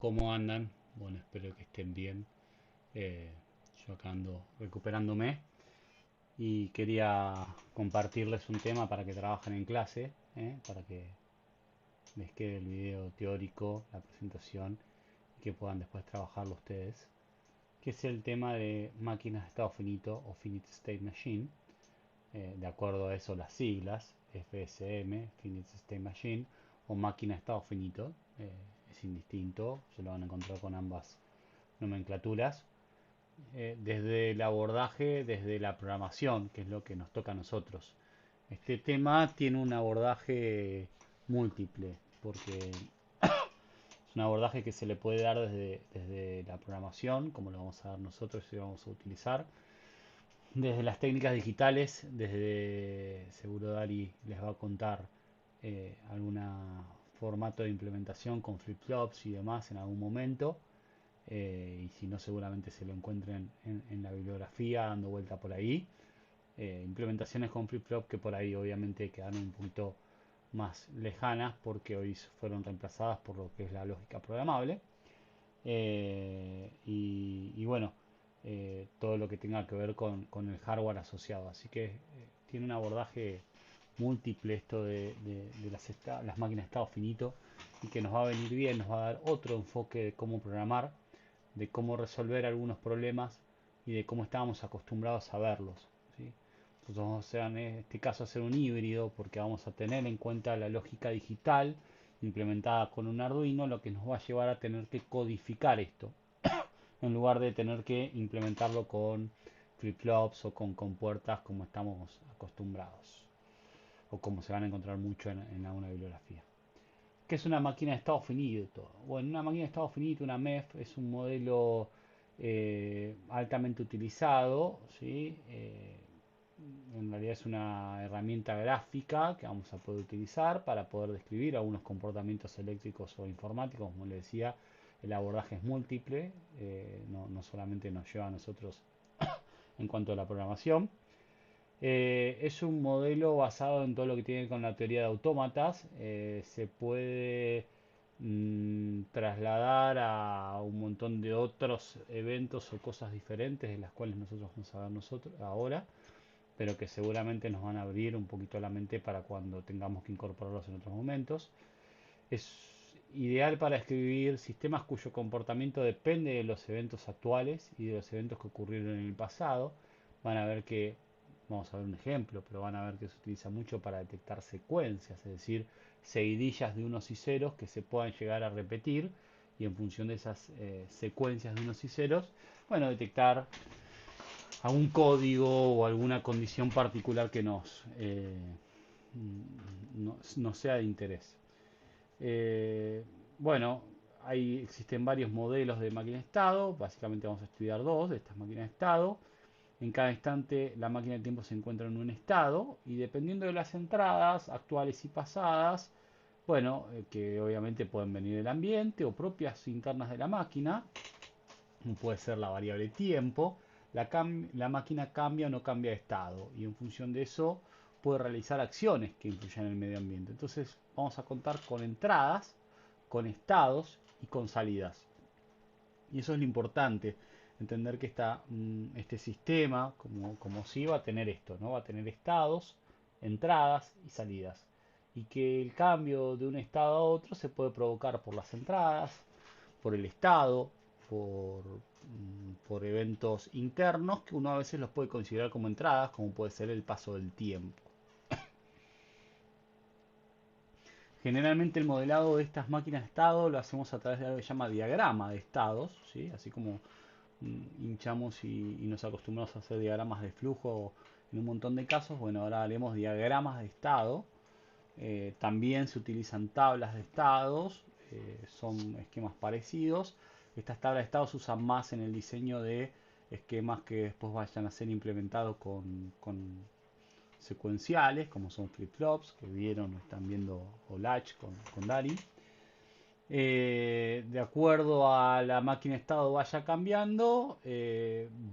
¿Cómo andan? Bueno, espero que estén bien. Eh, yo acá ando recuperándome y quería compartirles un tema para que trabajen en clase, para que les quede el video teórico, la presentación y que puedan después trabajarlo ustedes, que es el tema de máquinas de estado finito o Finite State Machine. De acuerdo a eso las siglas, FSM, Finite State Machine, o máquina de estado finito. Es indistinto, se lo van a encontrar con ambas nomenclaturas, desde el abordaje, desde la programación, que es lo que nos toca a nosotros. Este tema tiene un abordaje múltiple, porque es un abordaje que se le puede dar desde la programación, como lo vamos a dar nosotros y lo vamos a utilizar, desde las técnicas digitales, desde seguro Dari les va a contar algún formato de implementación con flip-flops y demás en algún momento, y si no seguramente se lo encuentren en la bibliografía dando vuelta por ahí. Implementaciones con flip-flop que por ahí obviamente quedan un poquito más lejanas porque hoy fueron reemplazadas por lo que es la lógica programable. Y bueno, todo lo que tenga que ver con el hardware asociado. Así que tiene un abordaje múltiple esto de las máquinas de estado finito y que nos va a venir bien, nos va a dar otro enfoque de cómo programar, de cómo resolver algunos problemas y de cómo estábamos acostumbrados a verlos, ¿sí? Entonces vamos a, en este caso, hacer un híbrido porque vamos a tener en cuenta la lógica digital implementada con un Arduino, lo que nos va a llevar a tener que codificar esto en lugar de tener que implementarlo con flip-flops o con compuertas como estamos acostumbrados o como se van a encontrar mucho en alguna bibliografía. ¿Qué es una máquina de estado finito? Bueno, una máquina de estado finito, una MEF, es un modelo altamente utilizado, ¿sí? En realidad es una herramienta gráfica que vamos a poder utilizar para poder describir algunos comportamientos eléctricos o informáticos. Como les decía, el abordaje es múltiple, no solamente nos lleva a nosotros en cuanto a la programación. Es un modelo basado en todo lo que tiene con la teoría de autómatas. Se puede trasladar a un montón de otros eventos o cosas diferentes de las cuales nosotros vamos a ver nosotros ahora, pero que seguramente nos van a abrir un poquito la mente para cuando tengamos que incorporarlos en otros momentos. Es ideal para escribir sistemas cuyo comportamiento depende de los eventos actuales y de los eventos que ocurrieron en el pasado. Van a ver que, vamos a ver un ejemplo, pero van a ver que se utiliza mucho para detectar secuencias, es decir, seguidillas de unos y ceros que se puedan llegar a repetir y en función de esas secuencias de unos y ceros, bueno, detectar algún código o alguna condición particular que nos sea de interés. Eh, bueno, existen varios modelos de máquina de estado. Básicamente vamos a estudiar dos de estas máquinas de estado. En cada instante la máquina de tiempo se encuentra en un estado y dependiendo de las entradas actuales y pasadas, bueno, que obviamente pueden venir del ambiente o propias internas de la máquina, puede ser la variable tiempo, la máquina cambia o no cambia de estado y en función de eso puede realizar acciones que influyan en el medio ambiente. Entonces vamos a contar con entradas, con estados y con salidas. Y eso es lo importante, entender que este sistema, como sí, va a tener esto, ¿no? Va a tener estados, entradas y salidas. Y que el cambio de un estado a otro se puede provocar por las entradas, por el estado, por eventos internos que uno a veces los puede considerar como entradas, como puede ser el paso del tiempo. Generalmente el modelado de estas máquinas de estado lo hacemos a través de algo que se llama diagrama de estados, ¿sí? Así como hinchamos y nos acostumbramos a hacer diagramas de flujo en un montón de casos. Bueno, ahora haremos diagramas de estado. También se utilizan tablas de estados, son esquemas parecidos. Estas tablas de estados se usan más en el diseño de esquemas que después vayan a ser implementados con secuenciales, como son flip-flops, que vieron o están viendo, o latch con Dari. De acuerdo a la máquina de estado vaya cambiando,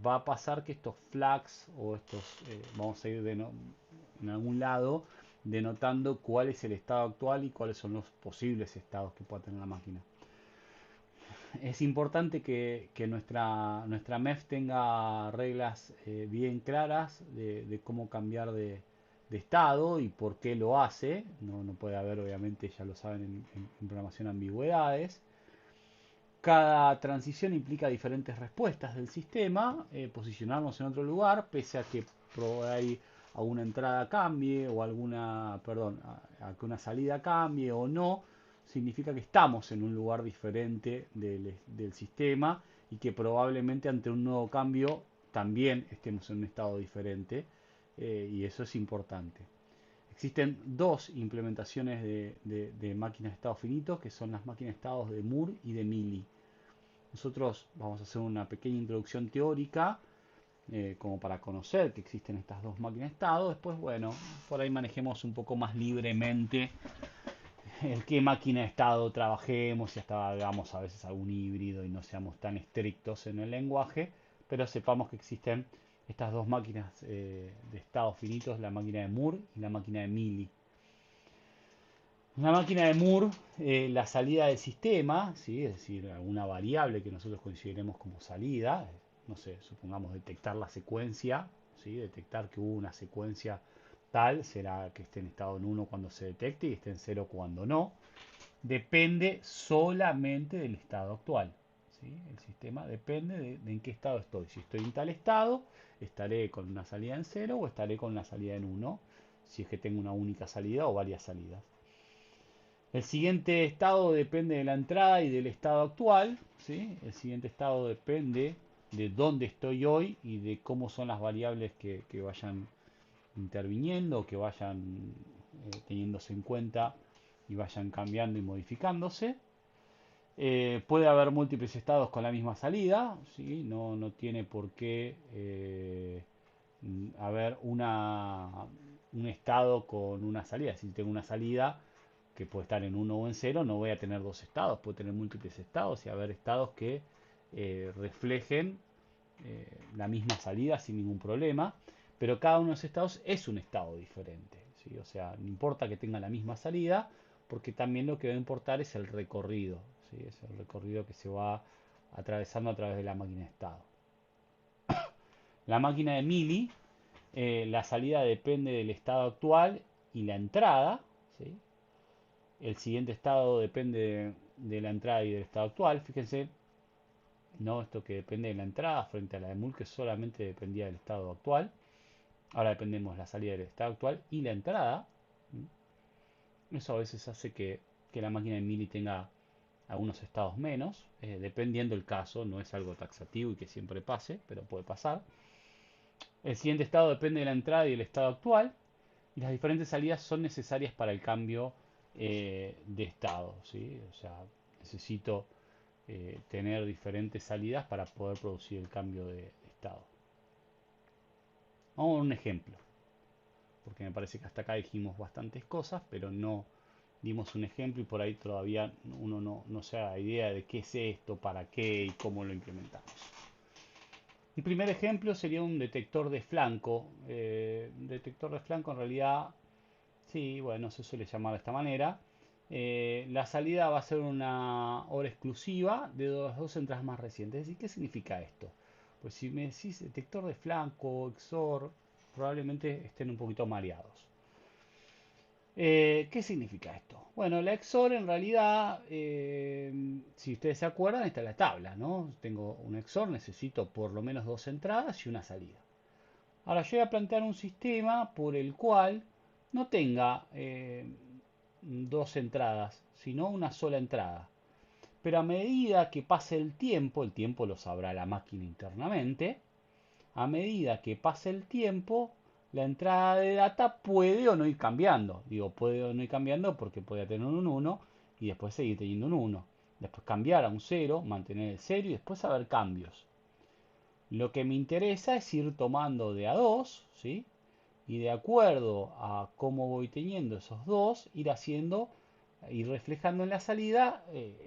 va a pasar que estos flags o estos, vamos a ir en algún lado denotando cuál es el estado actual y cuáles son los posibles estados que pueda tener la máquina. es importante que nuestra MEF tenga reglas bien claras de cómo cambiar de estado y por qué lo hace. No puede haber, obviamente, ya lo saben, en programación, ambigüedades. Cada transición implica diferentes respuestas del sistema, posicionarnos en otro lugar, pese a que por ahí alguna entrada cambie o a que una salida cambie o no, significa que estamos en un lugar diferente del sistema y que probablemente ante un nuevo cambio también estemos en un estado diferente, y eso es importante. Existen dos implementaciones de máquinas de estado finitos, que son las máquinas de estados de Moore y de Mealy. Nosotros vamos a hacer una pequeña introducción teórica, como para conocer que existen estas dos máquinas de estado. Después, bueno, por ahí manejemos un poco más libremente en qué máquina de estado trabajemos, si hasta hagamos a veces algún híbrido y no seamos tan estrictos en el lenguaje, pero sepamos que existen estas dos máquinas de estados finitos, la máquina de Moore y la máquina de Mealy. Una máquina de Moore, la salida del sistema, ¿sí? Es decir, alguna variable que nosotros consideremos como salida, no sé, supongamos detectar la secuencia, ¿sí? Detectar que hubo una secuencia tal, será que esté en estado en 1 cuando se detecte y esté en 0 cuando no, depende solamente del estado actual. ¿Sí? El sistema depende de en qué estado estoy. Si estoy en tal estado, estaré con una salida en 0 o estaré con una salida en 1, si es que tengo una única salida o varias salidas. El siguiente estado depende de la entrada y del estado actual, ¿sí? El siguiente estado depende de dónde estoy hoy y de cómo son las variables que vayan interviniendo, que vayan teniéndose en cuenta y vayan cambiando y modificándose. Puede haber múltiples estados con la misma salida, ¿sí? No tiene por qué haber un estado con una salida. Si tengo una salida que puede estar en 1 o en 0, no voy a tener dos estados, puedo tener múltiples estados y haber estados que reflejen la misma salida sin ningún problema, pero cada uno de los estados es un estado diferente, ¿sí? O sea, no importa que tenga la misma salida, porque también lo que va a importar es el recorrido, ¿sí? Es el recorrido que se va atravesando a través de la máquina de estado. La máquina de Mealy, la salida depende del estado actual y la entrada, ¿sí? El siguiente estado depende de la entrada y del estado actual. Fíjense, no, esto que depende de la entrada frente a la de Moore, que solamente dependía del estado actual. Ahora dependemos de la salida del estado actual y la entrada. Eso a veces hace que la máquina de Mealy tenga algunos estados menos, dependiendo el caso. No es algo taxativo y que siempre pase, pero puede pasar. El siguiente estado depende de la entrada y el estado actual. Y las diferentes salidas son necesarias para el cambio de estado, ¿sí? O sea, necesito tener diferentes salidas para poder producir el cambio de estado. Vamos a ver un ejemplo, porque me parece que hasta acá dijimos bastantes cosas, pero no dimos un ejemplo y por ahí todavía uno no se da idea de qué es esto, para qué y cómo lo implementamos. Un primer ejemplo sería un detector de flanco. Un detector de flanco en realidad, sí, bueno, se suele llamar de esta manera. La salida va a ser una hora exclusiva de las dos entradas más recientes. Es decir, ¿qué significa esto? Pues si me decís detector de flanco, XOR, probablemente estén un poquito mareados. ¿Qué significa esto? Bueno, la XOR en realidad, si ustedes se acuerdan, está en la tabla, ¿no? Tengo un XOR, necesito por lo menos dos entradas y una salida. Ahora yo voy a plantear un sistema por el cual no tenga dos entradas, sino una sola entrada. Pero a medida que pase el tiempo lo sabrá la máquina internamente, a medida que pase el tiempo, la entrada de data puede o no ir cambiando. Digo, puede o no ir cambiando porque puede tener un 1 y después seguir teniendo un 1. Después cambiar a un 0, mantener el 0 y después haber cambios. Lo que me interesa es ir tomando de a 2, ¿sí? Y de acuerdo a cómo voy teniendo esos dos, ir reflejando en la salida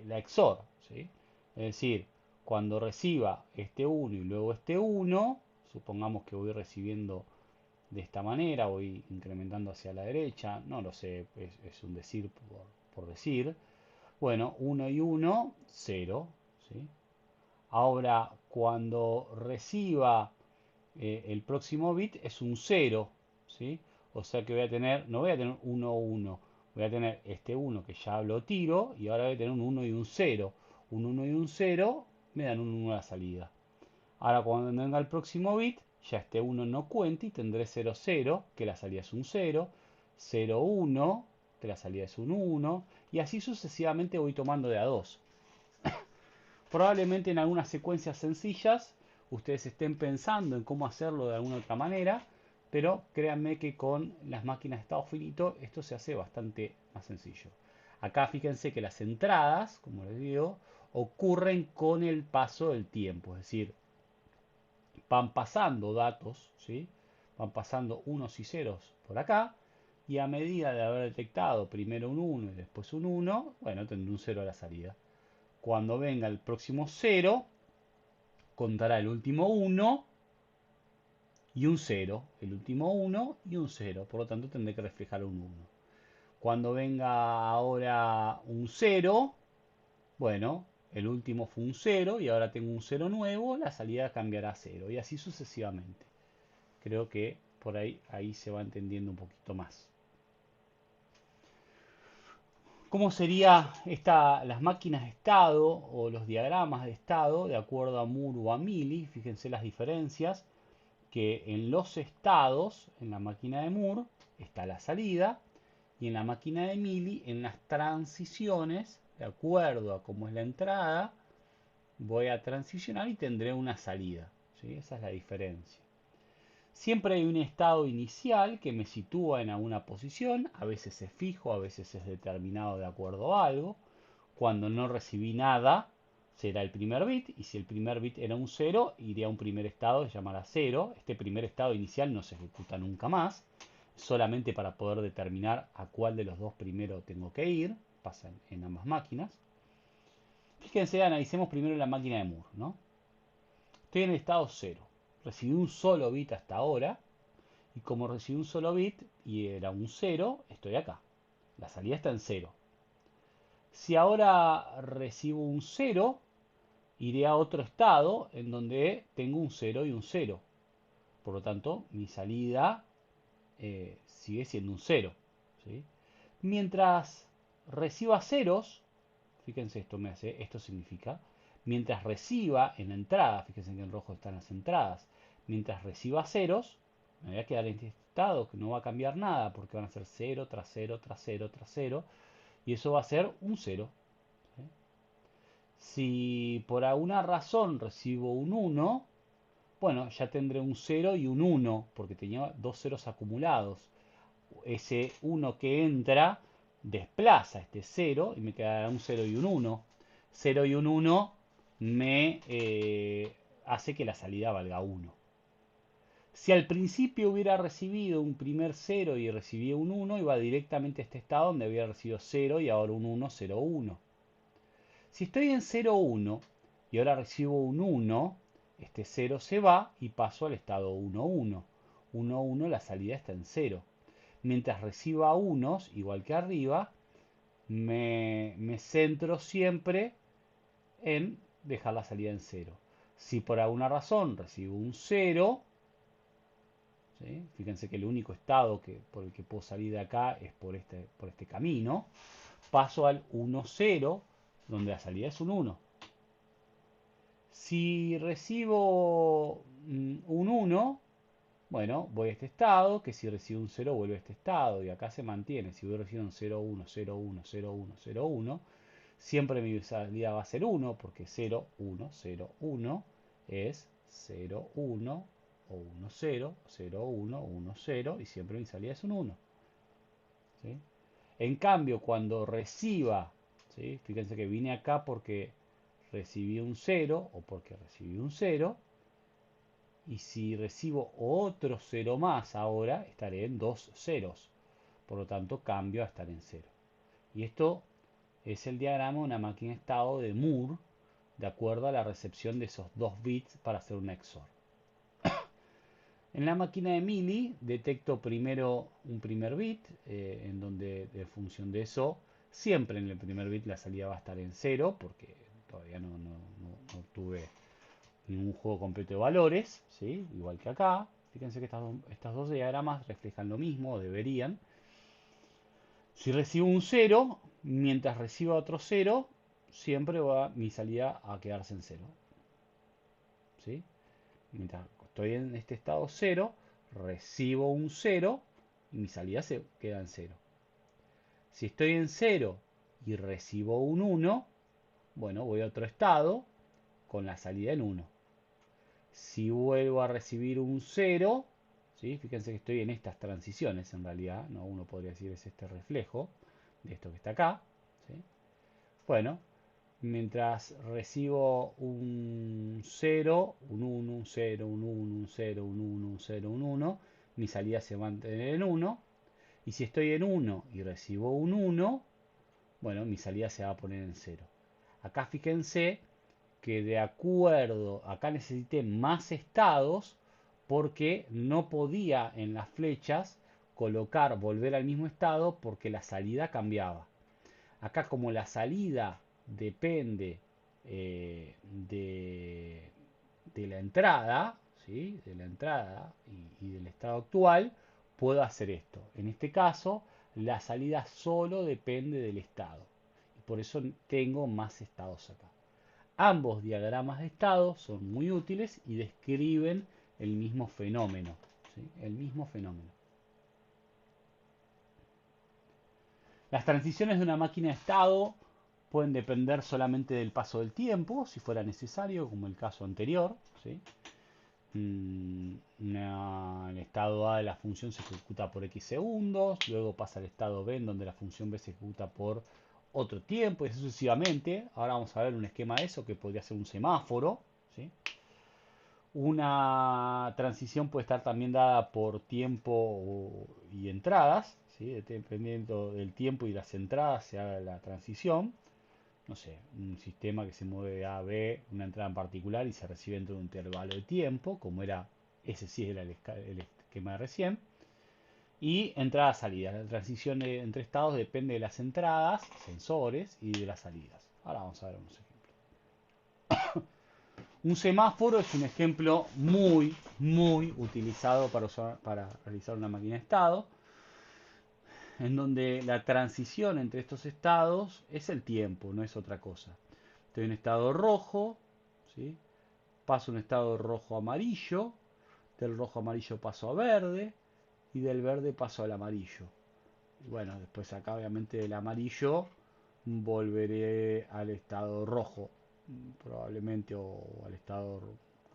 la XOR, ¿sí? Es decir, cuando reciba este 1 y luego este 1, supongamos que voy recibiendo de esta manera, voy incrementando hacia la derecha, no lo sé, es un decir por decir. Bueno, 1 y 1, 0, ¿sí? Ahora, cuando reciba el próximo bit es un 0, ¿sí? O sea que voy a tener, no voy a tener 1, 1, voy a tener este 1 que ya lo tiro y ahora voy a tener un 1 y un 0. Un 1 y un 0 me dan un 1 a la salida. Ahora cuando venga el próximo bit, ya este 1 no cuenta y tendré 0, 0, que la salida es un 0, 0, 1, que la salida es un 1, y así sucesivamente voy tomando de a 2. Probablemente en algunas secuencias sencillas ustedes estén pensando en cómo hacerlo de alguna otra manera, pero créanme que con las máquinas de estado finito esto se hace bastante más sencillo. Acá fíjense que las entradas, como les digo, ocurren con el paso del tiempo, es decir, van pasando datos, ¿sí? Van pasando unos y ceros por acá, y a medida de haber detectado primero un 1 y después un 1, bueno, tendré un 0 a la salida. Cuando venga el próximo 0, contará el último 1 y un 0. El último 1 y un 0. Por lo tanto, tendré que reflejar un 1. Cuando venga ahora un 0, bueno, el último fue un 0 y ahora tengo un 0 nuevo, la salida cambiará a 0 y así sucesivamente. Creo que por ahí se va entendiendo un poquito más. ¿Cómo sería las máquinas de estado o los diagramas de estado de acuerdo a Moore o a Millie? Fíjense las diferencias, que en los estados, en la máquina de Moore, está la salida, y en la máquina de Millie, en las transiciones, de acuerdo a cómo es la entrada, voy a transicionar y tendré una salida, ¿sí? Esa es la diferencia. Siempre hay un estado inicial que me sitúa en alguna posición, a veces es fijo, a veces es determinado de acuerdo a algo. Cuando no recibí nada, será el primer bit, y si el primer bit era un 0, iría a un primer estado, se llamará 0. Este primer estado inicial no se ejecuta nunca más, solamente para poder determinar a cuál de los dos primero tengo que ir, pasa en ambas máquinas. Fíjense, analicemos primero la máquina de Moore, ¿no? Estoy en el estado 0, recibí un solo bit hasta ahora, y como recibí un solo bit y era un 0, estoy acá. La salida está en 0. Si ahora recibo un 0, iré a otro estado en donde tengo un 0 y un 0. Por lo tanto, mi salida sigue siendo un 0. ¿Sí? Mientras reciba ceros, fíjense, esto significa, mientras reciba en la entrada, fíjense que en rojo están las entradas, mientras reciba ceros, me voy a quedar en este estado que no va a cambiar nada porque van a ser 0 tras 0 tras 0 tras 0 y eso va a ser un 0. ¿Sí? Si por alguna razón recibo un 1, bueno, ya tendré un 0 y un 1 porque tenía dos ceros acumulados. Ese 1 que entra desplaza este 0 y me quedará un 0 y un 1. 0 y un 1 me hace que la salida valga 1. Si al principio hubiera recibido un primer 0 y recibía un 1, iba directamente a este estado donde había recibido 0 y ahora un 1, 0, 1. Si estoy en 0, 1 y ahora recibo un 1, este 0 se va y paso al estado 1, 1. 1, 1, la salida está en 0. Mientras reciba unos, igual que arriba, me centro siempre en dejar la salida en 0. Si por alguna razón recibo un 0, ¿sí? Fíjense que el único estado por el que puedo salir de acá es por este camino, paso al 1, 0, donde la salida es un 1. Si recibo un 1, bueno, voy a este estado, que si recibo un 0 vuelve a este estado, y acá se mantiene. Si voy recibiendo un 0, 1, 0, 1, 0, 1, 0, 1, siempre mi salida va a ser 1, porque 0, 1, 0, 1 es 0, 1, o 1, 0, 0, 1, 1, 0, y siempre mi salida es un 1. ¿Sí? En cambio, cuando reciba, ¿sí? Fíjense que vine acá porque recibí un 0 o porque recibí un 0, y si recibo otro 0 más ahora, estaré en dos ceros. Por lo tanto, cambio a estar en 0. Y esto es el diagrama de una máquina de estado de Moore, de acuerdo a la recepción de esos dos bits para hacer un XOR. En la máquina de Mealy detecto primero un primer bit, en donde en función de eso, siempre en el primer bit la salida va a estar en 0, porque todavía no tuve un juego completo de valores, ¿sí? Igual que acá. Fíjense que estas dos diagramas reflejan lo mismo, o deberían. Si recibo un 0, mientras reciba otro 0, siempre va mi salida a quedarse en 0. ¿Sí? Mientras estoy en este estado 0, recibo un 0 y mi salida se queda en 0. Si estoy en 0 y recibo un 1, bueno, voy a otro estado con la salida en 1. Si vuelvo a recibir un 0, ¿sí? Fíjense que estoy en estas transiciones en realidad, ¿no? Uno podría decir es este reflejo de esto que está acá, ¿sí? Bueno, mientras recibo un 0, un 1, un 0, un 1, un 0, un 1, un 0, un 1, mi salida se va a mantener en 1. Y si estoy en 1 y recibo un 1, bueno, mi salida se va a poner en 0. Acá fíjense que de acuerdo, acá necesité más estados porque no podía en las flechas colocar, volver al mismo estado porque la salida cambiaba. Acá como la salida depende de la entrada, ¿sí? De la entrada y del estado actual, puedo hacer esto. En este caso, la salida solo depende del estado. Y por eso tengo más estados acá. Ambos diagramas de estado son muy útiles y describen el mismo fenómeno, ¿sí? El mismo fenómeno. Las transiciones de una máquina de estado pueden depender solamente del paso del tiempo, si fuera necesario, como el caso anterior, ¿sí? El estado A de la función se ejecuta por X segundos, luego pasa al estado B en donde la función B se ejecuta por otro tiempo y así sucesivamente. Ahora vamos a ver un esquema de eso que podría ser un semáforo, ¿sí? Una transición puede estar también dada por tiempo y entradas, ¿sí? Dependiendo del tiempo y las entradas se haga la transición. No sé, un sistema que se mueve de A a B, una entrada en particular y se recibe dentro de un intervalo de tiempo, como era, ese sí era el esquema de recién. Y entrada-salida. La transición entre estados depende de las entradas, sensores, y de las salidas. Ahora vamos a ver unos ejemplos. Un semáforo es un ejemplo muy utilizado para realizar una máquina de estado, en donde la transición entre estos estados es el tiempo, no es otra cosa. Estoy en estado rojo, ¿sí? Paso a un estado rojo amarillo, del rojo amarillo paso a verde y del verde paso al amarillo. Y bueno, después acá obviamente del amarillo volveré al estado rojo, probablemente, o al estado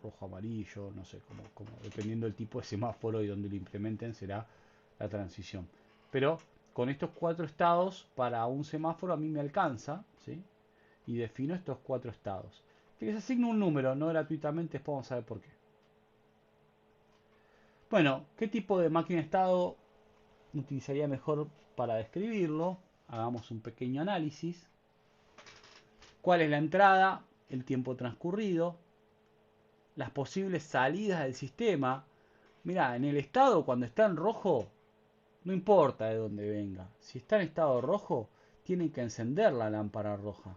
rojo amarillo, no sé, como dependiendo del tipo de semáforo y donde lo implementen será la transición. Pero con estos cuatro estados para un semáforo a mí me alcanza, ¿sí? Y defino estos cuatro estados. Que les asigno un número, no gratuitamente, después vamos a ver por qué. Bueno, ¿qué tipo de máquina de estado utilizaría mejor para describirlo? Hagamos un pequeño análisis. ¿Cuál es la entrada? El tiempo transcurrido. Las posibles salidas del sistema. Mirá, en el estado cuando está en rojo, no importa de dónde venga. Si está en estado rojo, tienen que encender la lámpara roja,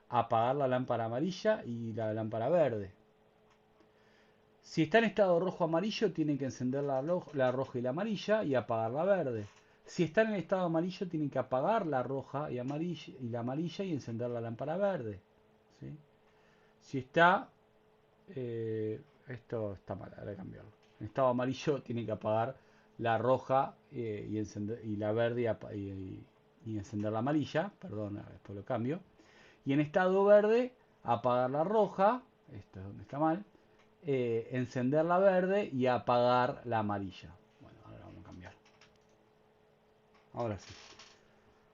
apagar la lámpara amarilla y la lámpara verde. Si está en estado rojo amarillo, tienen que encender la roja y la amarilla y apagar la verde. Si está en el estado amarillo, tienen que apagar la roja y la amarilla y encender la lámpara verde. ¿Sí? Si está... esto está mal, ahora cambiarlo. En estado amarillo, tienen que apagar la roja y la verde y encender la amarilla. Perdón, después lo cambio. Y en estado verde, apagar la roja. Esto es donde está mal. Encender la verde y apagar la amarilla. Bueno, ahora vamos a cambiar. Ahora sí.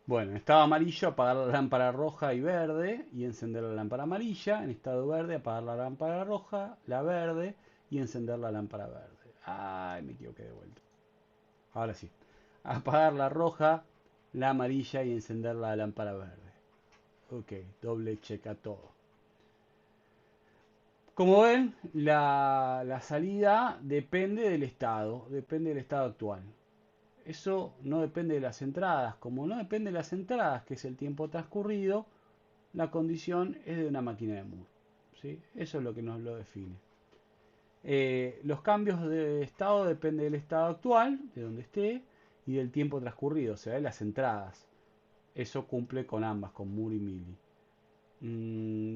Bueno, en estado amarillo, apagar la lámpara roja y verde y encender la lámpara amarilla. En estado verde, apagar la lámpara roja, la verde y encender la lámpara verde. Ay, me equivoqué de vuelta. Ahora sí. Apagar la roja, la amarilla y encender la lámpara verde. Ok, doble checa todo. Como ven, la salida depende del estado actual. Eso no depende de las entradas. Como no depende de las entradas, que es el tiempo transcurrido, la condición es de una máquina de Moore. ¿sí? Eso es lo que nos lo define. Los cambios de estado dependen del estado actual, de donde esté, y del tiempo transcurrido, o sea, de las entradas. Eso cumple con ambas, con Moore y Millie.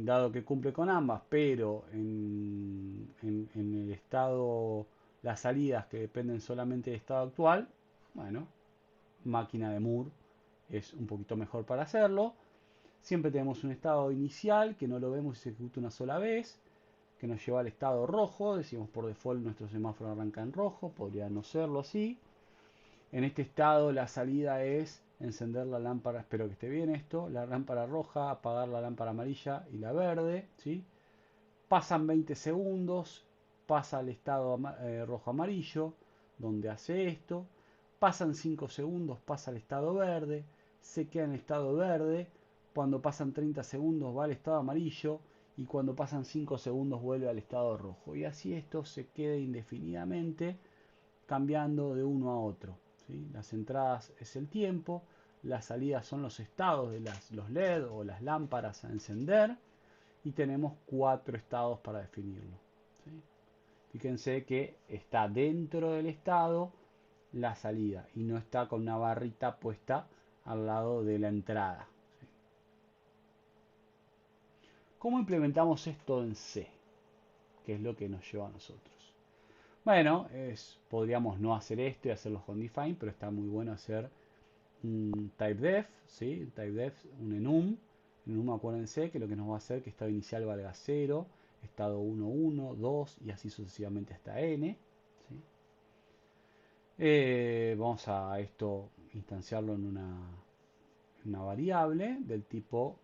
Dado que cumple con ambas, pero en el estado, las salidas que dependen solamente del estado actual, bueno, máquina de Moore es un poquito mejor para hacerlo. Siempre tenemos un estado inicial que no lo vemos y se ejecuta una sola vez, que nos lleva al estado rojo. Decimos por default nuestro semáforo arranca en rojo, podría no serlo así. En este estado la salida es encender la lámpara, espero que esté bien esto, la lámpara roja, apagar la lámpara amarilla y la verde, ¿sí? Pasan 20 segundos, pasa al estado rojo amarillo, donde hace esto, pasan 5 segundos, pasa al estado verde, se queda en estado verde, cuando pasan 30 segundos va al estado amarillo y cuando pasan 5 segundos vuelve al estado rojo. Y así esto se queda indefinidamente cambiando de uno a otro. ¿Sí? Las entradas es el tiempo, las salidas son los estados de los LED o las lámparas a encender y tenemos 4 estados para definirlo. ¿Sí? Fíjense que está dentro del estado la salida y no está con una barrita puesta al lado de la entrada. ¿Sí? ¿Cómo implementamos esto en C? ¿Qué es lo que nos lleva a nosotros? Bueno, podríamos no hacer esto y hacerlo con define, pero está muy bueno hacer un typedef, ¿sí? Typedef, un enum. Enum, acuérdense que lo que nos va a hacer que estado inicial valga 0, estado 1, 1, 2 y así sucesivamente hasta n. ¿Sí? Vamos a esto instanciarlo en una variable del tipo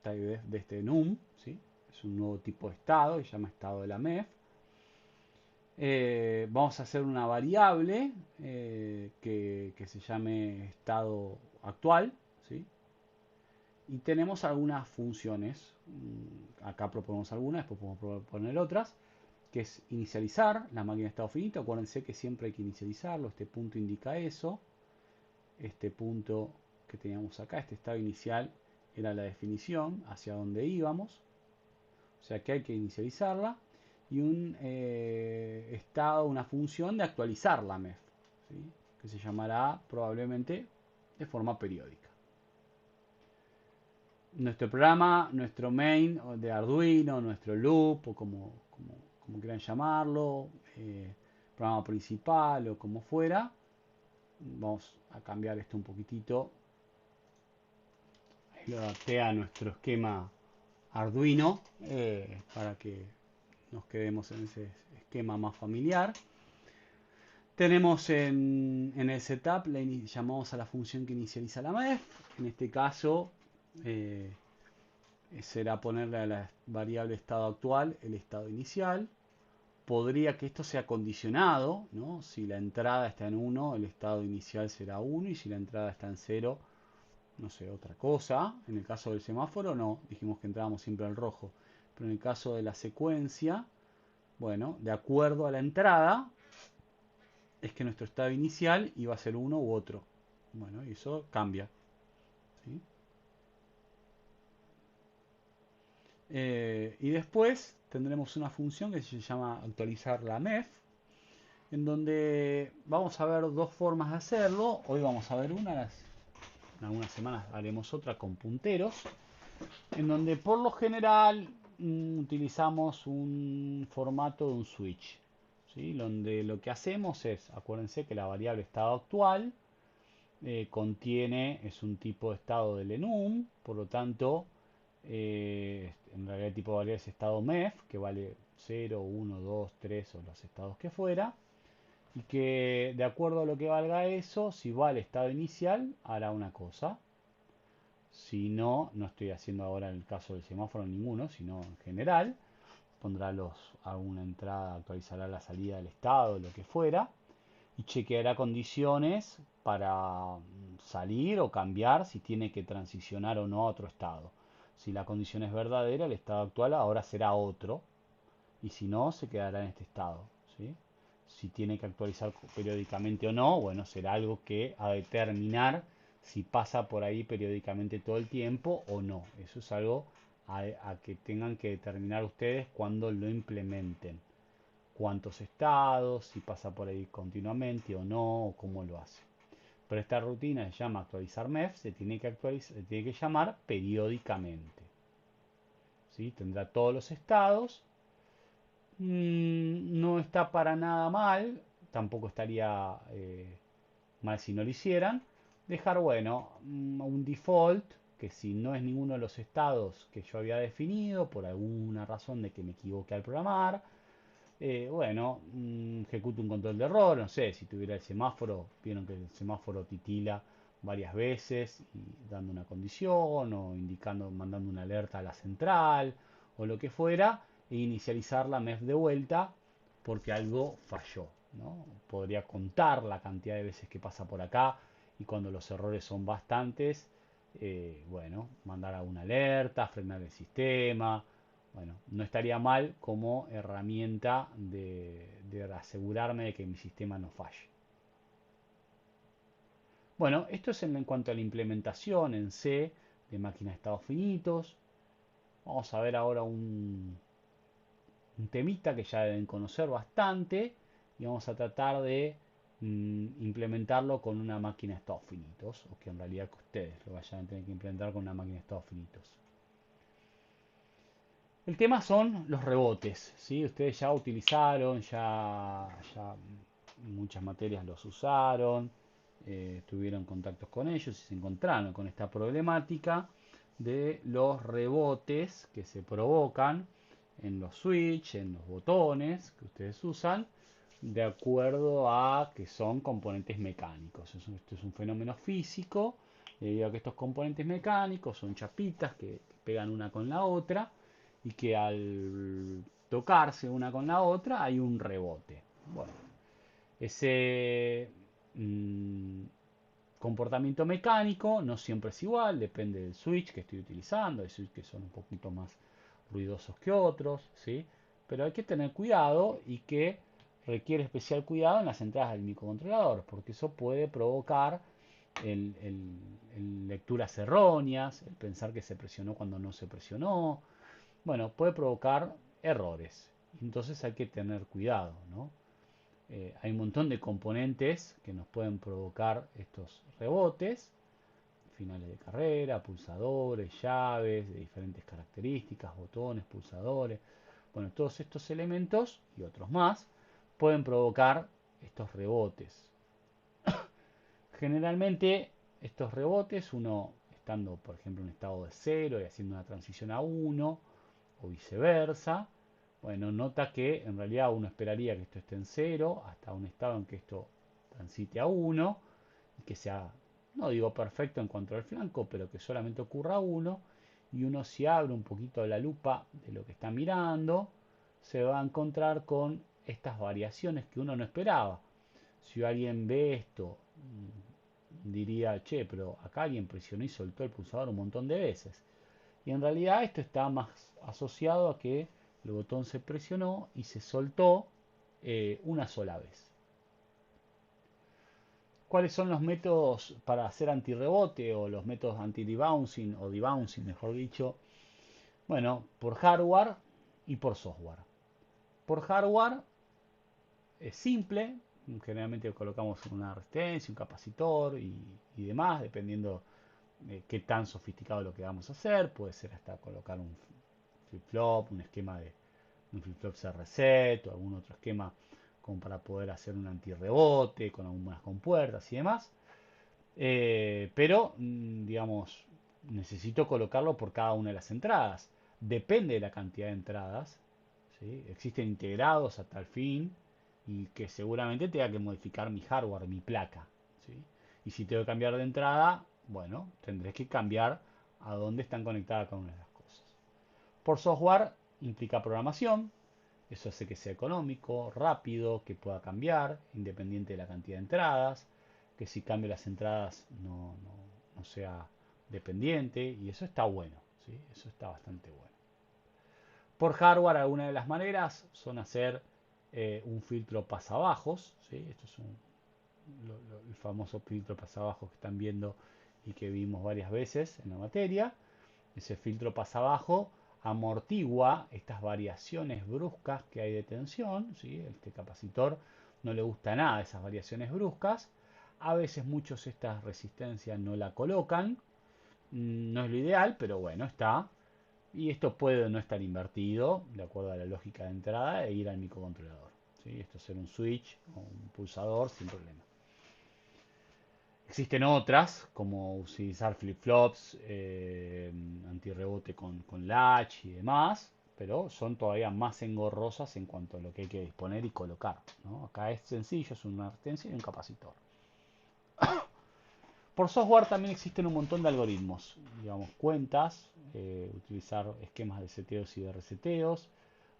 typedef de este enum, ¿sí? Es un nuevo tipo de estado, se llama estado de la MEF. Vamos a hacer una variable que se llame estado actual, ¿sí? Y tenemos algunas funciones. Acá proponemos algunas, después podemos proponer otras, que es inicializar la máquina de estado finito. Acuérdense que siempre hay que inicializarlo. Este punto indica eso. Este punto que teníamos acá, este estado inicial, era la definición hacia dónde íbamos. O sea que hay que inicializarla. Y un estado, una función de actualizar la MEF, ¿sí? Que se llamará probablemente de forma periódica. Nuestro programa, nuestro main de Arduino, nuestro loop, o como quieran llamarlo, programa principal o como fuera. Vamos a cambiar esto un poquitito. Ahí lo adapté a nuestro esquema Arduino para que nos quedemos en ese esquema más familiar. Tenemos en el setup, llamamos a la función que inicializa la MEF. En este caso será ponerle a la variable estado actual el estado inicial. Podría que esto sea condicionado, ¿no? Si la entrada está en 1, el estado inicial será 1, y si la entrada está en 0, no sé, otra cosa. En el caso del semáforo no, dijimos que entrábamos siempre al rojo. Pero en el caso de la secuencia, bueno, de acuerdo a la entrada, es que nuestro estado inicial iba a ser uno u otro. Bueno, y eso cambia. ¿Sí? Y después tendremos una función que se llama actualizar la MEF, en donde vamos a ver dos formas de hacerlo. Hoy vamos a ver una, en algunas semanas haremos otra con punteros, en donde por lo general utilizamos un formato de un switch, ¿sí? Donde lo que hacemos es, acuérdense que la variable estado actual contiene, es un tipo de estado del enum, por lo tanto, en realidad el tipo de variable es estado MEF, que vale 0, 1, 2, 3 o los estados que fuera, y que de acuerdo a lo que valga eso, si va al estado inicial, hará una cosa. Si no, no estoy haciendo ahora en el caso del semáforo ninguno, sino en general, pondrá alguna entrada, actualizará la salida del estado, lo que fuera, y chequeará condiciones para salir o cambiar si tiene que transicionar o no a otro estado. Si la condición es verdadera, el estado actual ahora será otro, y si no, se quedará en este estado, ¿sí? Si tiene que actualizar periódicamente o no, bueno, será algo que a determinar si pasa por ahí periódicamente todo el tiempo o no. Eso es algo a que tengan que determinar ustedes cuando lo implementen. Cuántos estados, si pasa por ahí continuamente o no, o cómo lo hace. Pero esta rutina se llama actualizar MEF, se tiene que llamar periódicamente. ¿Sí? Tendrá todos los estados. No está para nada mal, tampoco estaría mal si no lo hicieran. Dejar, bueno, un default, que si no es ninguno de los estados que yo había definido, por alguna razón de que me equivoqué al programar, bueno, ejecuto un control de error, no sé, si tuviera el semáforo, vieron que el semáforo titila varias veces y dando una condición o indicando, mandando una alerta a la central o lo que fuera, e inicializar la MEF de vuelta porque algo falló, ¿no? Podría contar la cantidad de veces que pasa por acá y cuando los errores son bastantes, bueno, mandar a una alerta, frenar el sistema. Bueno, no estaría mal como herramienta de asegurarme de que mi sistema no falle. Bueno, esto es en cuanto a la implementación en C de máquinas de estados finitos. Vamos a ver ahora un temita que ya deben conocer bastante y vamos a tratar de implementarlo con una máquina de estados finitos, o que en realidad que ustedes lo vayan a tener que implementar con una máquina de estados finitos. El tema son los rebotes, ¿sí? Ustedes ya utilizaron, ya muchas materias los usaron, tuvieron contactos con ellos y se encontraron con esta problemática de los rebotes que se provocan en los switch, en los botones que ustedes usan, de acuerdo a que son componentes mecánicos. Esto es un fenómeno físico, debido a que estos componentes mecánicos son chapitas que pegan una con la otra y que al tocarse una con la otra hay un rebote. Bueno, ese comportamiento mecánico no siempre es igual, depende del switch que estoy utilizando. Hay switches que son un poquito más ruidosos que otros, ¿sí? Pero hay que tener cuidado y que requiere especial cuidado en las entradas del microcontrolador, porque eso puede provocar lecturas erróneas, el pensar que se presionó cuando no se presionó. Bueno, puede provocar errores. Entonces hay que tener cuidado, ¿no? Hay un montón de componentes que nos pueden provocar estos rebotes, finales de carrera, pulsadores, llaves de diferentes características, botones, pulsadores. Bueno, todos estos elementos y otros más pueden provocar estos rebotes. Generalmente estos rebotes, uno estando por ejemplo en estado de 0 y haciendo una transición a 1 o viceversa, bueno, nota que en realidad uno esperaría que esto esté en 0 hasta un estado en que esto transite a 1 y que sea, no digo perfecto en cuanto al flanco, pero que solamente ocurra 1, y uno si abre un poquito la lupa de lo que está mirando, se va a encontrar con estas variaciones que uno no esperaba. Si alguien ve esto, diría, che, pero acá alguien presionó y soltó el pulsador un montón de veces. Y en realidad esto está más asociado a que el botón se presionó y se soltó una sola vez. ¿Cuáles son los métodos para hacer antirrebote o los métodos anti-debouncing o debouncing, mejor dicho? Bueno, por hardware y por software. Por hardware es simple, generalmente colocamos una resistencia, un capacitor y demás, dependiendo de qué tan sofisticado lo que vamos a hacer. Puede ser hasta colocar un flip-flop, un esquema de un flip-flop reset o algún otro esquema como para poder hacer un antirrebote con algunas compuertas y demás. Pero, digamos, necesito colocarlo por cada una de las entradas. Depende de la cantidad de entradas. ¿Sí? Existen integrados hasta el fin y que seguramente tenga que modificar mi hardware, mi placa. ¿Sí? Y si tengo que cambiar de entrada, bueno, tendré que cambiar a dónde están conectadas cada una de las cosas. Por software implica programación. Eso hace que sea económico, rápido, que pueda cambiar, independiente de la cantidad de entradas, que si cambio las entradas no sea dependiente, y eso está bueno, ¿sí? Eso está bastante bueno. Por hardware, algunas de las maneras son hacer un filtro pasabajos, ¿sí? Esto es el famoso filtro pasabajos que están viendo y que vimos varias veces en la materia. Ese filtro pasa abajo, amortigua estas variaciones bruscas que hay de tensión, ¿sí? Este capacitor no le gusta nada esas variaciones bruscas. A veces muchos estas resistencias no la colocan. No es lo ideal, pero bueno, está. Y esto puede no estar invertido, de acuerdo a la lógica de entrada, e ir al microcontrolador. ¿Sí? Esto es ser un switch o un pulsador sin problema. Existen otras, como utilizar flip-flops, antirrebote con latch y demás, pero son todavía más engorrosas en cuanto a lo que hay que disponer y colocar, ¿no? Acá es sencillo, es una resistencia y un capacitor. Por software también existen un montón de algoritmos, digamos, cuentas, utilizar esquemas de seteos y de reseteos,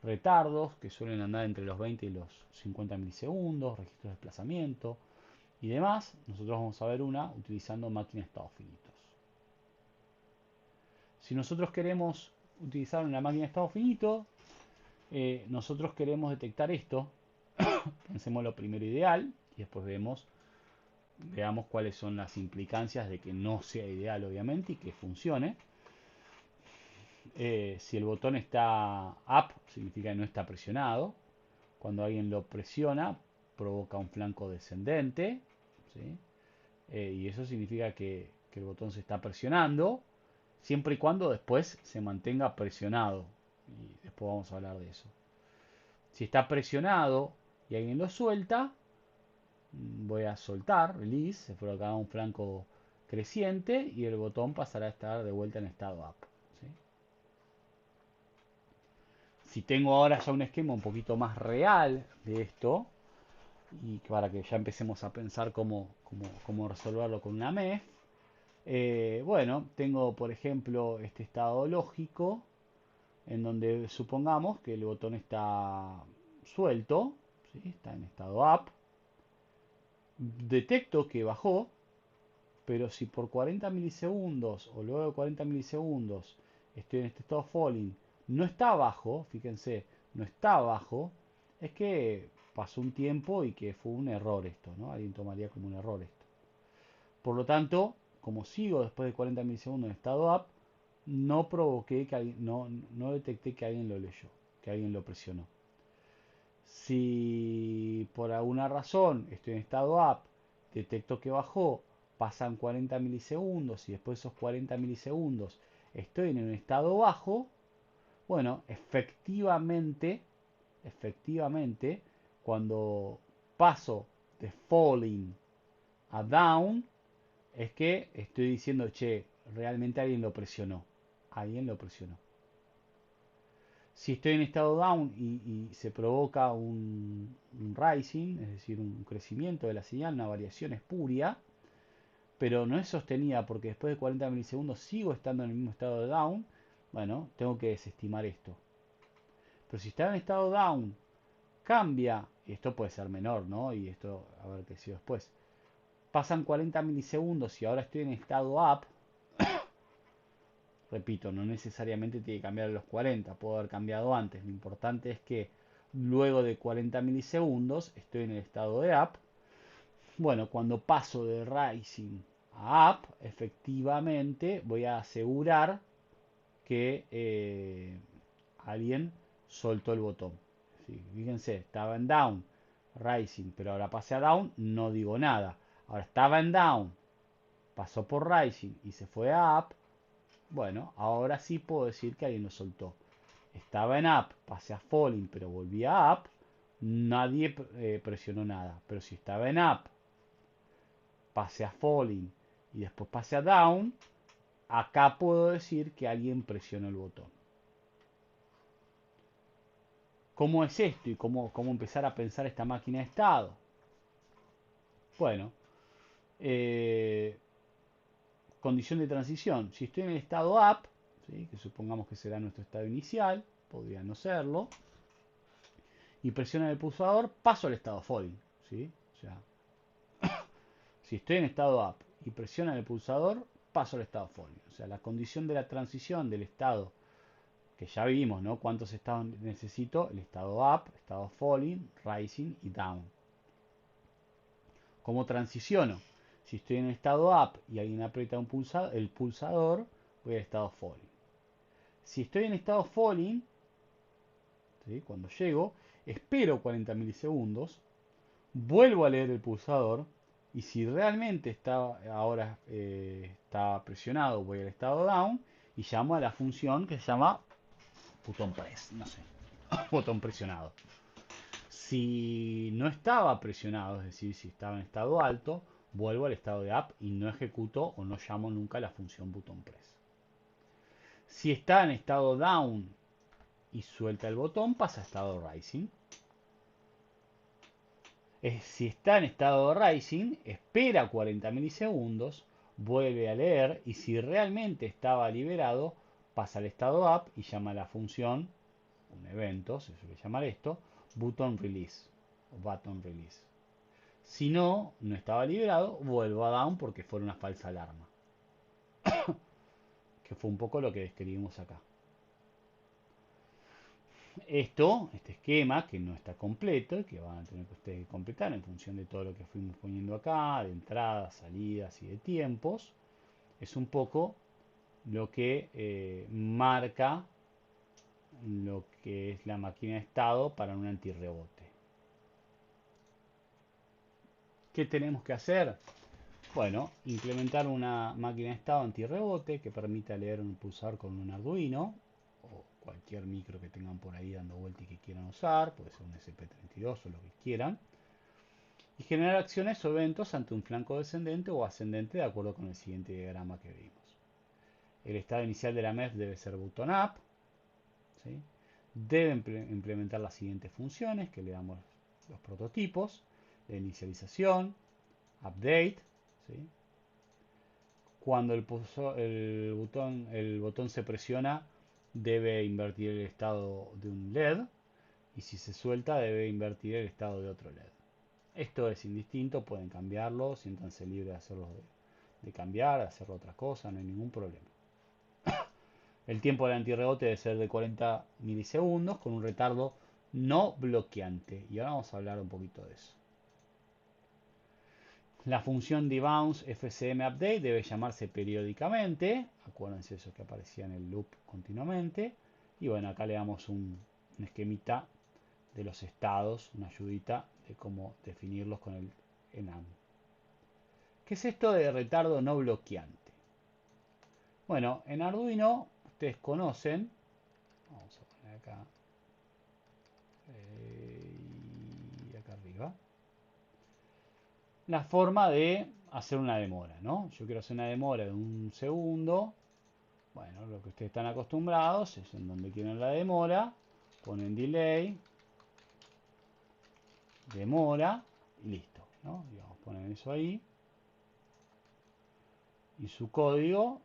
retardos, que suelen andar entre los 20 y los 50 milisegundos, registros de desplazamiento y demás. Nosotros vamos a ver una utilizando máquinas de estados finitos. Si nosotros queremos utilizar una máquina de estado finito, nosotros queremos detectar esto, pensemos lo primero ideal y después veamos cuáles son las implicancias de que no sea ideal, obviamente, y que funcione. Si el botón está up, significa que no está presionado. Cuando alguien lo presiona, provoca un flanco descendente, ¿sí? Y eso significa que el botón se está presionando, siempre y cuando después se mantenga presionado. Y después vamos a hablar de eso. Si está presionado y alguien lo suelta, voy a soltar, release, se formará un flanco creciente y el botón pasará a estar de vuelta en estado up. ¿Sí? Si tengo ahora ya un esquema un poquito más real de esto, y para que ya empecemos a pensar cómo resolverlo con una MEF, bueno, tengo por ejemplo este estado lógico en donde supongamos que el botón está suelto, ¿sí? Está en estado up, detecto que bajó, pero si por 40 milisegundos o luego de 40 milisegundos estoy en este estado falling, no está abajo, fíjense, no está abajo, es que pasó un tiempo y que fue un error esto, ¿no? Alguien tomaría como un error esto. Por lo tanto, como sigo después de 40 milisegundos en estado up, no provoqué que alguien, no detecté que alguien lo leyó, que alguien lo presionó. Si por alguna razón estoy en estado up, detecto que bajó, pasan 40 milisegundos y después de esos 40 milisegundos estoy en un estado bajo, bueno, efectivamente, cuando paso de falling a down, es que estoy diciendo, che, realmente alguien lo presionó. Alguien lo presionó. Si estoy en estado down y se provoca un rising, es decir, un crecimiento de la señal, una variación espuria, pero no es sostenida porque después de 40 milisegundos sigo estando en el mismo estado de down, bueno, tengo que desestimar esto. Pero si está en estado down, cambia, y esto puede ser menor, ¿no? Y esto, a ver qué sigo después. Pasan 40 milisegundos y ahora estoy en estado up. Repito, no necesariamente tiene que cambiar a los 40, puedo haber cambiado antes. Lo importante es que luego de 40 milisegundos estoy en el estado de up. Bueno, cuando paso de rising a up, efectivamente voy a asegurar que alguien soltó el botón. Sí, fíjense, estaba en down, rising, pero ahora pasé a down, no digo nada. Ahora estaba en down, pasó por rising y se fue a up. Bueno, ahora sí puedo decir que alguien lo soltó. Estaba en up, pasé a falling, pero volví a up. Nadie presionó nada. Pero si estaba en up, pasé a falling y después pasé a down, acá puedo decir que alguien presionó el botón. ¿Cómo es esto y cómo empezar a pensar esta máquina de estado? Bueno, eh, condición de transición. Si estoy en el estado up, ¿sí? Que supongamos que será nuestro estado inicial, podría no serlo, y presiono el pulsador, paso al estado falling. ¿Sí? O sea, si estoy en estado up y presiono el pulsador, paso al estado falling. O sea, la condición de la transición del estado que ya vimos, ¿no? ¿Cuántos estados necesito? El estado up, estado falling, rising y down. ¿Cómo transiciono? Si estoy en estado up y alguien aprieta el pulsador, voy al estado falling. Si estoy en estado falling, ¿sí? Cuando llego, espero 40 milisegundos, vuelvo a leer el pulsador y si realmente ahora está presionado, voy al estado down y llamo a la función que se llama botón press, no sé, botón presionado. Si no estaba presionado, es decir, si estaba en estado alto, vuelvo al estado de up y no ejecuto o no llamo nunca la función button press. Si está en estado down y suelta el botón, pasa a estado rising. Si está en estado rising, espera 40 milisegundos, vuelve a leer y si realmente estaba liberado, pasa al estado up y llama a la función, un evento, se suele llamar esto, button release o button release. Si no, no estaba liberado, vuelvo a down porque fue una falsa alarma. Que fue un poco lo que describimos acá. Este esquema que no está completo y que van a tener que ustedes completar en función de todo lo que fuimos poniendo acá, de entradas, salidas y de tiempos, es un poco lo que marca lo que es la máquina de estado para un antirrebote. ¿Qué tenemos que hacer? Bueno, implementar una máquina de estado antirrebote que permita leer un pulsador con un Arduino o cualquier micro que tengan por ahí dando vuelta y que quieran usar, puede ser un SP32 o lo que quieran, y generar acciones o eventos ante un flanco descendente o ascendente de acuerdo con el siguiente diagrama que vimos. El estado inicial de la MEF debe ser button up, ¿sí? Debe implementar las siguientes funciones que le damos los prototipos, la inicialización, update, ¿sí? Cuando el botón se presiona, debe invertir el estado de un LED y si se suelta, debe invertir el estado de otro LED. Esto es indistinto, pueden cambiarlo, siéntanse libres de hacerlo, de cambiar, de hacerlo otra cosa, no hay ningún problema. El tiempo del antirrebote debe ser de 40 milisegundos con un retardo no bloqueante. Y ahora vamos a hablar un poquito de eso. La función debounce FCM update debe llamarse periódicamente. Acuérdense eso que aparecía en el loop continuamente. Y bueno, acá le damos un esquemita de los estados, una ayudita de cómo definirlos con el enum. ¿Qué es esto de retardo no bloqueante? Bueno, en Arduino ustedes conocen, vamos a poner acá y acá arriba, la forma de hacer una demora, ¿no? Yo quiero hacer una demora de un segundo. Bueno, lo que ustedes están acostumbrados es en donde quieren la demora, ponen delay, demora y listo, ¿no? Digamos, ponen eso ahí. Y su código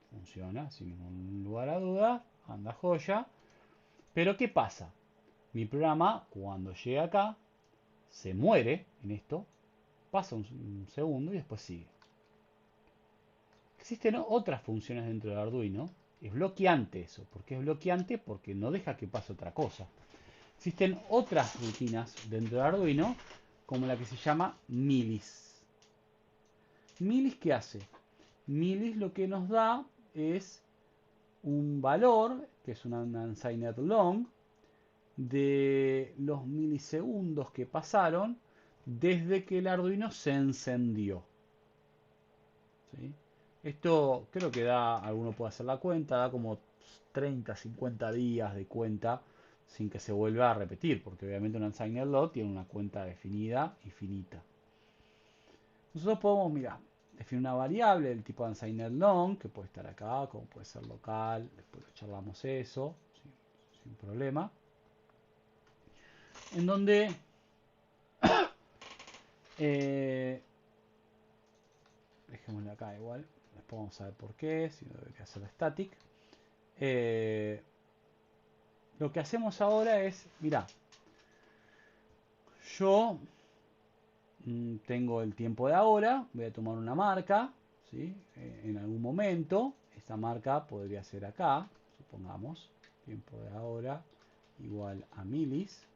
funciona sin ningún lugar a duda, anda joya. Pero ¿qué pasa? Mi programa, cuando llega acá, se muere en esto, pasa un segundo y después sigue. Existen otras funciones dentro de Arduino. Es bloqueante eso. ¿Por qué es bloqueante? Porque no deja que pase otra cosa. Existen otras rutinas dentro de Arduino, como la que se llama milis. ¿Milis qué hace? Milis lo que nos da es un valor, que es una unsigned long, de los milisegundos que pasaron desde que el Arduino se encendió. ¿Sí? Esto creo que da, alguno puede hacer la cuenta, da como 30, 50 días de cuenta sin que se vuelva a repetir, porque obviamente un unsigned log tiene una cuenta definida y finita. Nosotros podemos, mira, definir una variable del tipo unsigned long, que puede estar acá, como puede ser local, después charlamos eso, sin problema, en donde dejémosle acá igual, después vamos a ver por qué, si no debe hacer static. Lo que hacemos ahora es, mira, yo tengo el tiempo de ahora, voy a tomar una marca, ¿sí? En algún momento, esta marca podría ser acá, supongamos, tiempo de ahora igual a milis.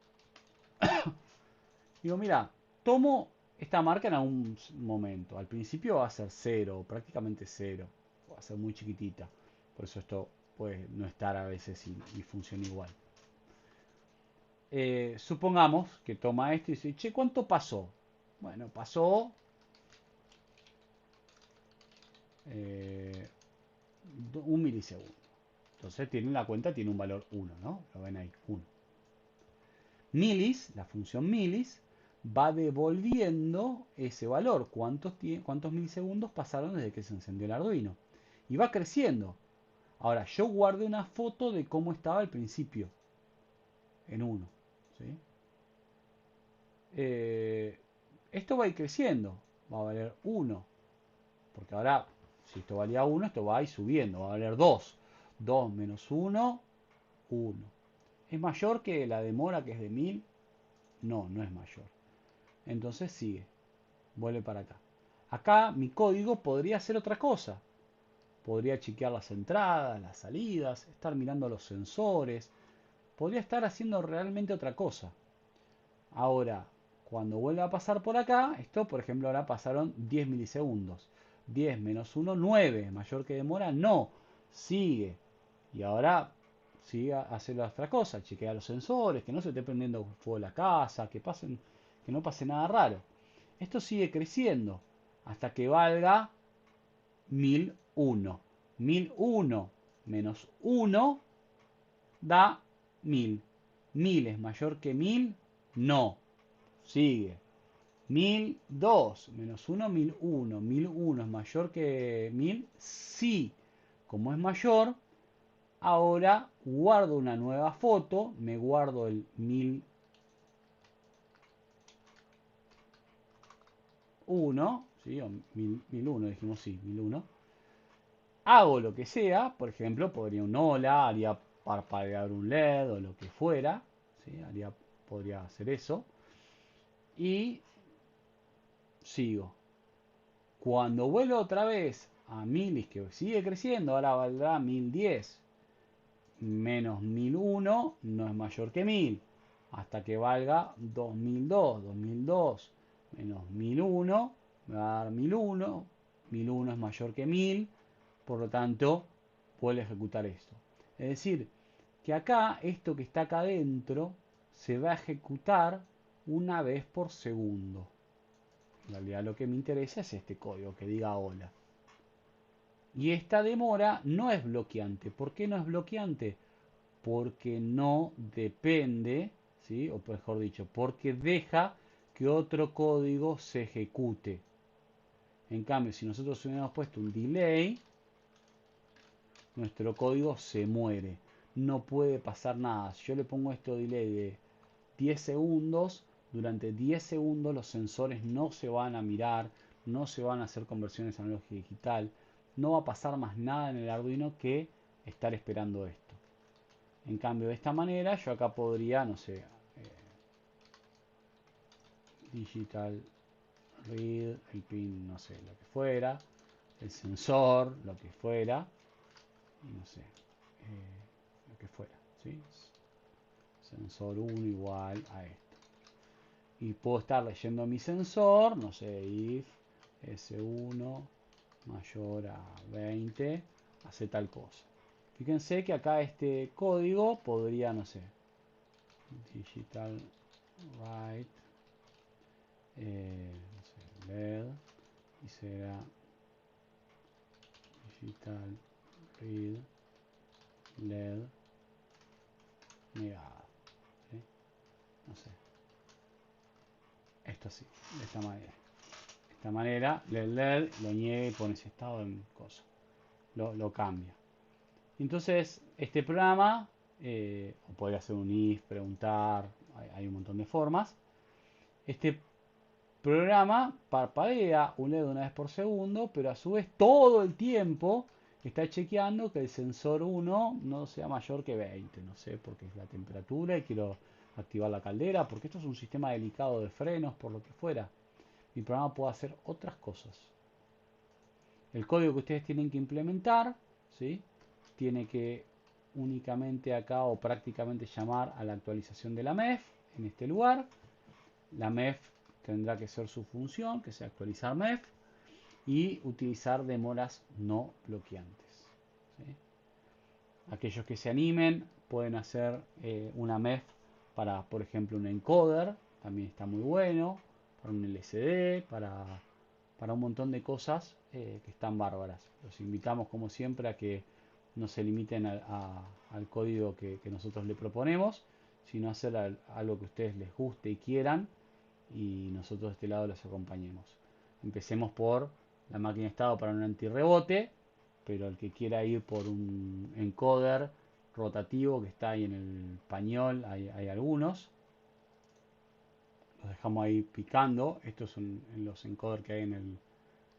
Digo, mira, tomo esta marca en algún momento. Al principio va a ser 0, prácticamente 0. Va a ser muy chiquitita. Por eso esto puede no estar a veces y funciona igual. Supongamos que toma esto y dice, che, ¿cuánto pasó? Bueno, pasó eh, 1 milisegundo. Entonces tiene la cuenta, tiene un valor 1, ¿no? Lo ven ahí, 1. Milis, la función milis, va devolviendo ese valor. ¿Cuántos milisegundos pasaron desde que se encendió el Arduino? Y va creciendo. Ahora, yo guardé una foto de cómo estaba al principio, en 1. ¿Sí? Esto va a ir creciendo, va a valer 1. Porque ahora, si esto valía 1, esto va a ir subiendo, va a valer 2. 2 menos 1, 1. ¿Es mayor que la demora que es de 1000? No, no es mayor. Entonces sigue, vuelve para acá. Acá mi código podría hacer otra cosa. Podría chequear las entradas, las salidas, estar mirando los sensores. Podría estar haciendo realmente otra cosa. Ahora, cuando vuelva a pasar por acá, esto por ejemplo ahora pasaron 10 milisegundos. 10 menos 1, 9. ¿Mayor que demora? No. Sigue. Y ahora sigue a hacer la otra cosa. Chequea los sensores, que no se esté prendiendo fuego la casa, que no pase nada raro. Esto sigue creciendo hasta que valga 1001. 1001 menos 1 da 1000. ¿1000 es mayor que 1000? No. Sigue. 1002 menos 1, 1001. ¿1001 es mayor que 1000? Sí. Como es mayor, ahora guardo una nueva foto. Me guardo el 1001. ¿Sí? O 1001, dijimos sí, 1001. Hago lo que sea. Por ejemplo, podría un hola, haría parpadear un LED o lo que fuera. ¿Sí? Podría hacer eso. Y sigo. Cuando vuelvo otra vez a milis, que sigue creciendo, ahora valdrá 1010 menos 1001, no es mayor que 1000, hasta que valga 2002. 2002 menos 1001 me va a dar 1001. 1001 es mayor que 1000, por lo tanto, puedo ejecutar esto. Es decir, que acá, esto que está acá adentro, se va a ejecutar una vez por segundo. En realidad lo que me interesa es este código que diga hola. Y esta demora no es bloqueante. ¿Por qué no es bloqueante? Porque no depende, ¿sí? O mejor dicho, porque deja que otro código se ejecute. En cambio, si nosotros hubiéramos puesto un delay, nuestro código se muere. No puede pasar nada. Si yo le pongo esto delay de 10 segundos, durante 10 segundos los sensores no se van a mirar, no se van a hacer conversiones analógica y digital, no va a pasar más nada en el Arduino que estar esperando esto. En cambio, de esta manera, yo acá podría, no sé, digital read, el pin, no sé, lo que fuera, el sensor, lo que fuera, y no sé, lo que fuera, ¿sí? Sensor 1 igual a esto. Y puedo estar leyendo mi sensor, no sé, if S1 mayor a 20, hace tal cosa. Fíjense que acá este código podría, no sé, digital write, no sé, LED, y será digital read, LED, negado. ¿Sí? No sé, esto sí, de esta manera. De esta manera, LED lo niega y pone ese estado en cosa. Lo cambia. Entonces, este programa, o podría ser un if, preguntar, hay un montón de formas. Este programa parpadea un LED una vez por segundo, pero a su vez todo el tiempo está chequeando que el sensor 1 no sea mayor que 20. No sé, porque es la temperatura y quiero activar la caldera, porque esto es un sistema delicado de frenos, por lo que fuera. Mi programa puede hacer otras cosas. El código que ustedes tienen que implementar, ¿sí? Tiene que únicamente acá o prácticamente llamar a la actualización de la MEF en este lugar. La MEF tendrá que ser su función, que sea actualizar MEF, y utilizar demoras no bloqueantes. ¿Sí? Aquellos que se animen pueden hacer una MEF para, por ejemplo, un encoder, también está muy bueno, para un LCD, para un montón de cosas que están bárbaras. Los invitamos, como siempre, a que no se limiten al código que nosotros le proponemos, sino hacer algo que a ustedes les guste y quieran, y nosotros de este lado los acompañemos. Empecemos por la máquina de estado para un antirrebote, pero el que quiera ir por un encoder rotativo que está ahí en el pañol, hay algunos. Los dejamos ahí picando. Estos son los encoders que hay en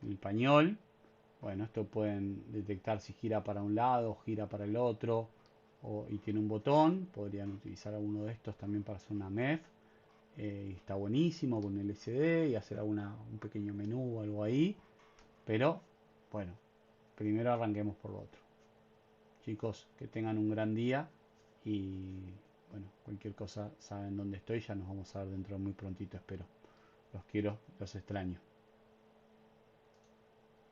el pañol. Bueno, esto pueden detectar si gira para un lado, gira para el otro, y tiene un botón. Podrían utilizar alguno de estos también para hacer una MEF. Y está buenísimo con el LCD y hacer un pequeño menú o algo ahí. Pero bueno, primero arranquemos por lo otro. Chicos, que tengan un gran día y bueno, cualquier cosa saben dónde estoy, ya nos vamos a ver dentro de muy prontito, espero. Los quiero, los extraño.